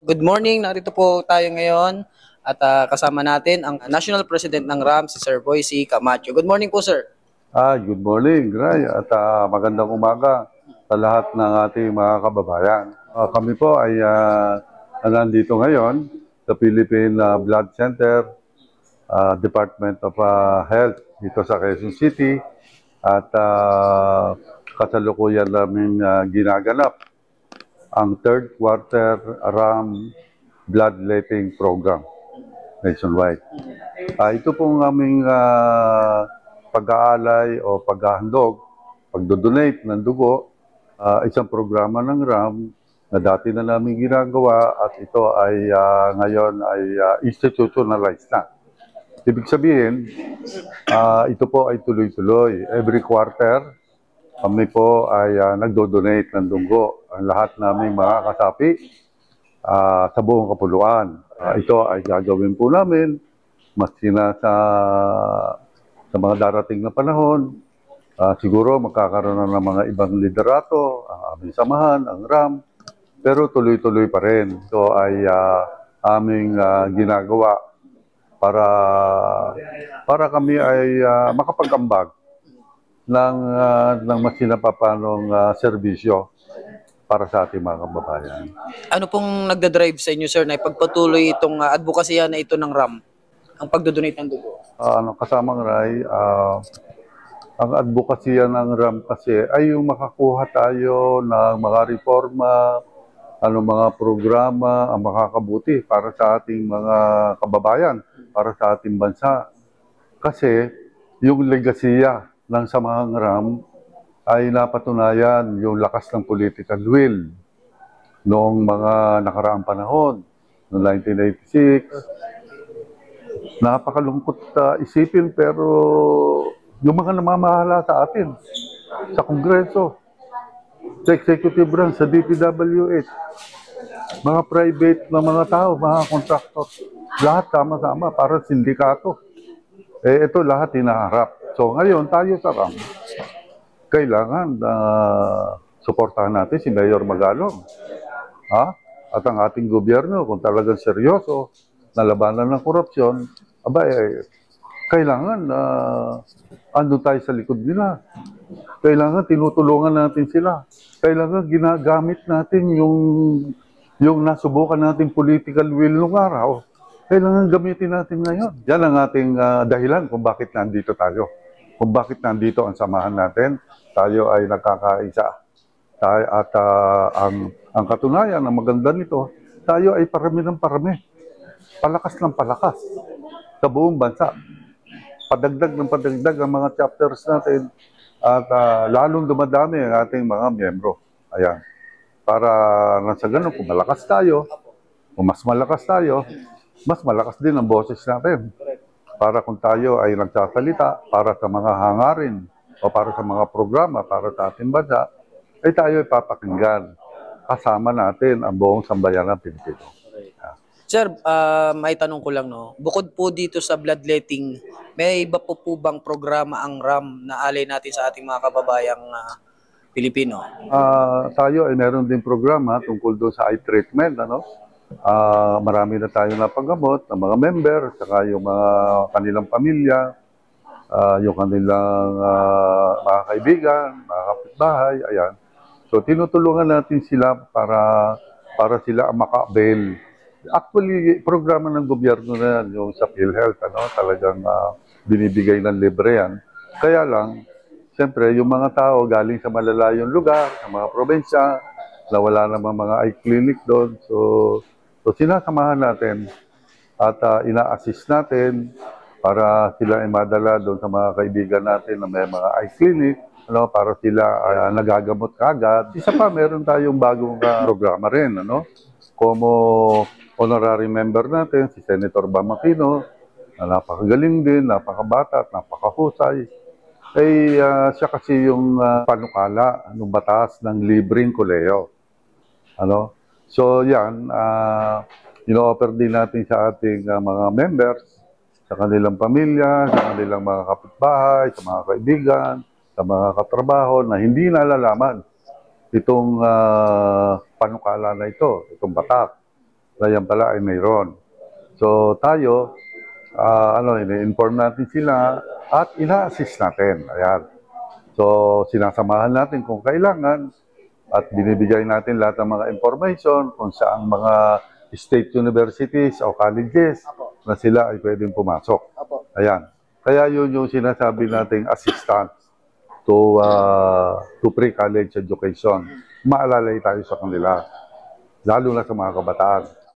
Good morning, narito po tayo ngayon at kasama natin ang National President ng RAM, si Sir Boycie Camacho. Good morning po, sir. Good morning, Gray, at magandang umaga sa lahat ng ating mga kababayan. Kami po ay nandito ngayon sa Philippine Blood Center, Department of Health dito sa Quezon City at kasalukuyan namin ginaganap ang third quarter RAM bloodletting program nationwide. Ito pong aming pag-aalay o paghahandog, pagdodonate ng dugo, isang programa ng RAM na dati na namin ginagawa at ito ay ngayon ay institutionalized na. Ibig sabihin, ito po ay tuloy-tuloy. Every quarter, kami po ay nagdodonate ng dugo. Ang lahat naming mga kasapi sa buong kapuluan. Ito ay gagawin po namin maski na sa mga darating na panahon. Siguro magkakaroon na ng mga ibang liderato, ang aming samahan, ang RAM, pero tuloy-tuloy pa rin. Ito ay aming ginagawa para kami ay makapag-ambag ng mas sinapapanong serbisyo para sa ating mga kababayan. Ano pong nagdadrive sa inyo, sir, na ipagpatuloy itong advokasya na ito ng RAM, ang pagdodonate ng dugo? Kasamang Ray, ang advokasya ng RAM kasi ay yung makakuha tayo ng mga reforma, mga programa ang makakabuti para sa ating mga kababayan, para sa ating bansa. Kasi yung legasiya ng samahang RAM ay napatunayan yung lakas ng political will noong mga nakaraang panahon, noong 1986. Napakalungkot isipin pero yung mga namamahala sa atin, sa Kongreso, sa executive branch, sa DPWH, mga private na mga tao, mga contractor, lahat sama-sama para sindikato. Ito lahat hinaharap. So ngayon tayo sa RAM, kailangan suportahan natin si Mayor Magalong. At ang ating gobyerno, kung talagang seryoso na labanan ng korupsyon, kailangan andun tayo sa likod nila. Kailangan tinutulungan natin sila. Kailangan ginagamit natin yung nasubukan natin political will nung araw. Kailangan gamitin natin ngayon. Yan ang ating dahilan kung bakit nandito tayo. Kung bakit nandito ang samahan natin, tayo ay nagkakaisa. At ang katunayan, ang maganda nito, tayo ay parami ng parami. Palakas ng palakas sa buong bansa. Padagdag ng padagdag ang mga chapters natin at lalong dumadami ang ating mga miyembro. Ayan. Para sa ganun, kung malakas tayo, kung mas malakas tayo, mas malakas din ang boses natin. Para kung tayo ay nagsasalita para sa mga hangarin o para sa mga programa para sa ating bansa, ay tayo ay papakinggan. Kasama natin ang buong sambayan ng Pilipino. Sir, may tanong ko lang, no? Bukod po dito sa bloodletting, may iba po bang programa ang RAM na alay natin sa ating mga kababayang Pilipino? Tayo ay meron din programa tungkol doon sa eye treatment, marami na tayo napagamot ng mga member, saka yung mga kanilang pamilya, yung kanilang mga kaibigan, mga kapitbahay, ayan. So tinutulungan natin sila para sila ang maka-avail. Actually, programa ng gobyerno na yan, yung sa PhilHealth, talagang binibigay ng libre yan. Kaya lang, siyempre, yung mga tao galing sa malalayong lugar, sa mga probensya, na wala namang mga eye clinic doon. So sinasamahan natin at ina-assist natin para sila ay madala doon sa mga kaibigan natin na may mga eye clinic, para sila nagagamot kagad. Isa pa, meron tayong bagong programa rin, Como honorary member natin, si Senator Bam Aquino, na napakagaling din, napakabata at napakahusay. Siya kasi yung panukala ng batas ng libreng koleyo. So yan, ino-offer din natin sa ating mga members, sa kanilang pamilya, sa kanilang mga kapitbahay, sa mga kaibigan, sa mga katrabaho na hindi nalalaman itong panukala na ito, itong batas. na yan pala ay mayroon. So tayo, ini-inform natin sila at ina-assist natin. Ayan. So sinasamahan natin kung kailangan at binibigay natin lahat ng mga information kung saan mga state universities o colleges na sila ay pwedeng pumasok. Ayan. Kaya yun yung sinasabi nating assistance to pre-college education. Maalalay tayo sa kanila, lalo na sa mga kabataan.